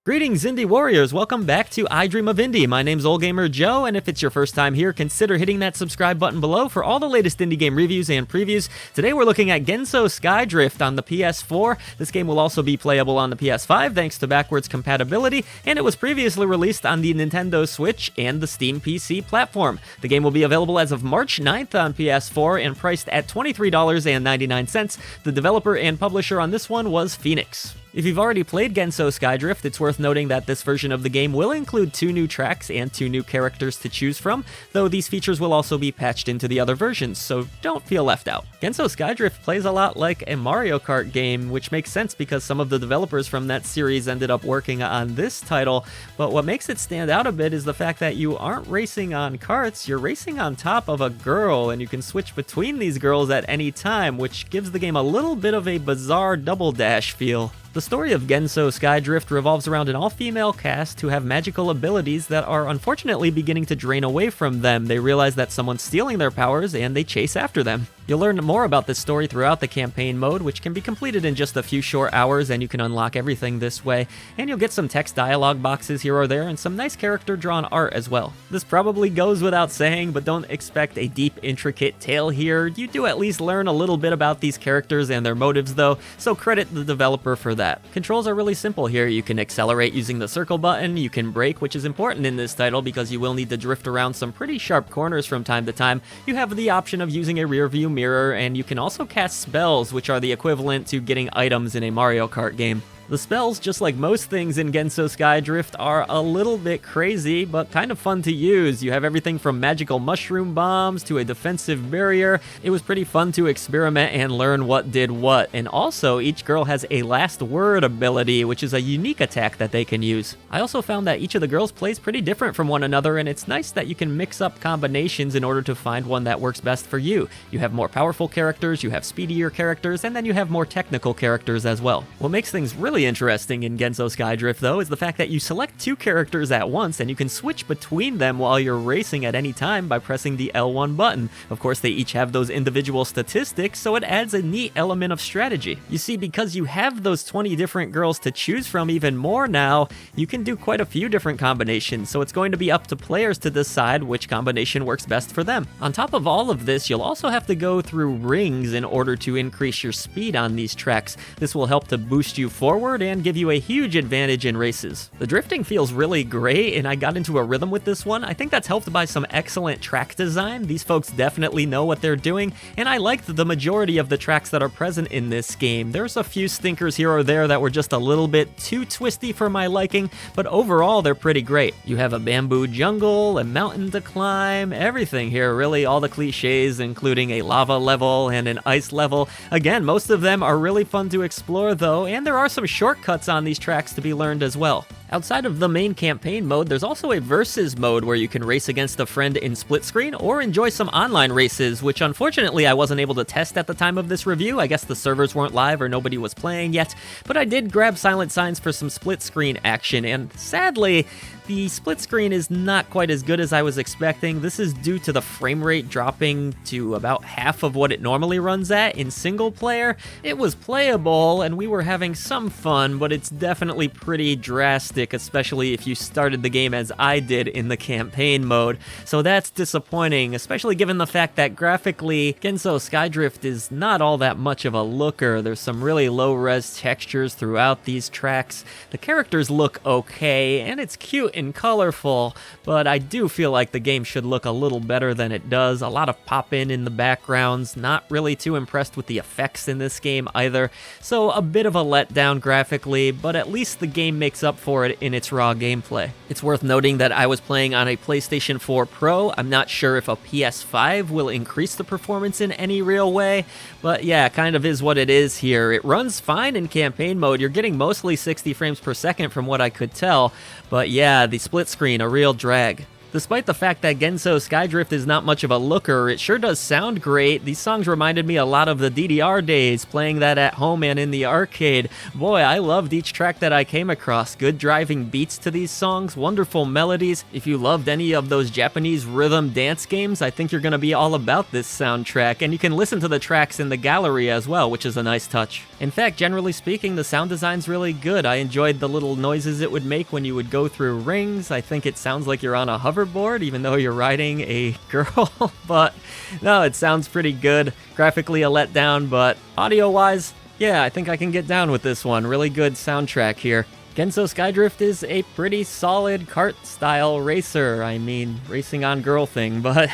Greetings, Indie Warriors! Welcome back to I Dream of Indie. My name's Ole Gamer Joe, and if it's your first time here, consider hitting that subscribe button below for all the latest indie game reviews and previews. Today we're looking at GENSOU Skydrift on the PS4. This game will also be playable on the PS5 thanks to backwards compatibility, and it was previously released on the Nintendo Switch and the Steam PC platform. The game will be available as of March 9th on PS4 and priced at $23.99. The developer and publisher on this one was Phoenix. If you've already played GENSOU Skydrift, it's worth noting that this version of the game will include 2 new tracks and 2 new characters to choose from, though these features will also be patched into the other versions, so don't feel left out. GENSOU Skydrift plays a lot like a Mario Kart game, which makes sense because some of the developers from that series ended up working on this title, but what makes it stand out a bit is the fact that you aren't racing on carts, you're racing on top of a girl, and you can switch between these girls at any time, which gives the game a little bit of a bizarre double dash feel. The story of GENSOU Skydrift revolves around an all-female cast who have magical abilities that are unfortunately beginning to drain away from them. They realize that someone's stealing their powers and they chase after them. You'll learn more about this story throughout the campaign mode, which can be completed in just a few short hours, and you can unlock everything this way. And you'll get some text dialogue boxes here or there, and some nice character-drawn art as well. This probably goes without saying, but don't expect a deep, intricate tale here. You do at least learn a little bit about these characters and their motives though, so credit the developer for that. Controls are really simple here. You can accelerate using the circle button, you can brake, which is important in this title because you will need to drift around some pretty sharp corners from time to time. You have the option of using a rear view mirror, and you can also cast spells, which are the equivalent to getting items in a Mario Kart game. The spells, just like most things in GENSOU Skydrift, are a little bit crazy, but kind of fun to use. You have everything from magical mushroom bombs to a defensive barrier. It was pretty fun to experiment and learn what did what. And also, each girl has a last word ability, which is a unique attack that they can use. I also found that each of the girls plays pretty different from one another, and it's nice that you can mix up combinations in order to find one that works best for you. You have more powerful characters, you have speedier characters, and then you have more technical characters as well. What makes things really interesting in GENSOU Skydrift though is the fact that you select 2 characters at once and you can switch between them while you're racing at any time by pressing the L1 button. Of course, they each have those individual statistics, so it adds a neat element of strategy. You see, because you have those 20 different girls to choose from even more now, you can do quite a few different combinations, so it's going to be up to players to decide which combination works best for them. On top of all of this, you'll also have to go through rings in order to increase your speed on these tracks. This will help to boost you forward and give you a huge advantage in races. The drifting feels really great, and I got into a rhythm with this one. I think that's helped by some excellent track design. These folks definitely know what they're doing, and I liked the majority of the tracks that are present in this game. There's a few stinkers here or there that were just a little bit too twisty for my liking, but overall they're pretty great. You have a bamboo jungle, a mountain to climb, everything here really, all the cliches, including a lava level and an ice level. Again, most of them are really fun to explore though, and there are some shortcuts on these tracks to be learned as well. Outside of the main campaign mode, there's also a versus mode where you can race against a friend in split screen or enjoy some online races, which unfortunately I wasn't able to test at the time of this review. I guess the servers weren't live or nobody was playing yet, but I did grab Silent Signs for some split screen action, and sadly, the split screen is not quite as good as I was expecting. This is due to the frame rate dropping to about half of what it normally runs at in single player. It was playable and we were having some fun, but it's definitely pretty drastic, especially if you started the game as I did in the campaign mode. So that's disappointing, especially given the fact that graphically, GENSOU Skydrift is not all that much of a looker. There's some really low-res textures throughout these tracks. The characters look okay, and it's cute and colorful, but I do feel like the game should look a little better than it does. A lot of pop-in the backgrounds, not really too impressed with the effects in this game either, so a bit of a letdown graphically, but at least the game makes up for it in its raw gameplay. It's worth noting that I was playing on a PlayStation 4 Pro. I'm not sure if a PS5 will increase the performance in any real way, but yeah, kind of is what it is here. It runs fine in campaign mode. You're getting mostly 60 frames per second from what I could tell, but yeah, the split screen, a real drag. Despite the fact that GENSOU Skydrift is not much of a looker, it sure does sound great. These songs reminded me a lot of the DDR days, playing that at home and in the arcade. Boy, I loved each track that I came across. Good driving beats to these songs, wonderful melodies. If you loved any of those Japanese rhythm dance games, I think you're going to be all about this soundtrack, and you can listen to the tracks in the gallery as well, which is a nice touch. In fact, generally speaking, the sound design's really good. I enjoyed the little noises it would make when you would go through rings. I think it sounds like you're on a hoverboard, even though you're riding a girl, but no, it sounds pretty good. Graphically a letdown, but audio-wise, yeah, I think I can get down with this one. Really good soundtrack here. GENSOU Skydrift is a pretty solid kart-style racer. I mean, racing on girl thing, but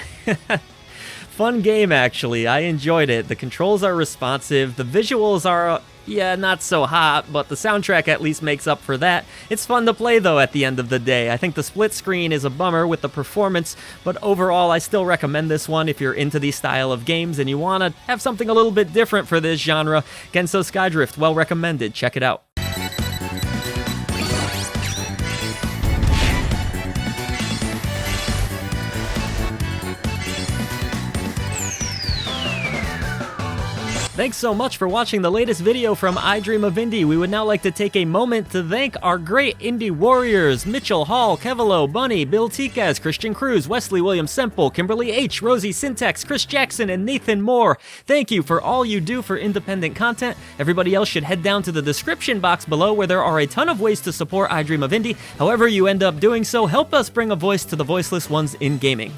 fun game, actually. I enjoyed it. The controls are responsive. The visuals are, yeah, not so hot, but the soundtrack at least makes up for that. It's fun to play, though, at the end of the day. I think the split screen is a bummer with the performance, but overall, I still recommend this one if you're into these style of games and you want to have something a little bit different for this genre. GENSOU Skydrift, well recommended. Check it out. Thanks so much for watching the latest video from I Dream of Indie. We would now like to take a moment to thank our great indie warriors, Mitchell Hall, Kevilo, Bunny, Bill Tikaz, Christian Cruz, Wesley William Semple, Kimberly H., Rosie Syntax, Chris Jackson, and Nathan Moore. Thank you for all you do for independent content. Everybody else should head down to the description box below where there are a ton of ways to support I Dream of Indie. However you end up doing so, help us bring a voice to the voiceless ones in gaming.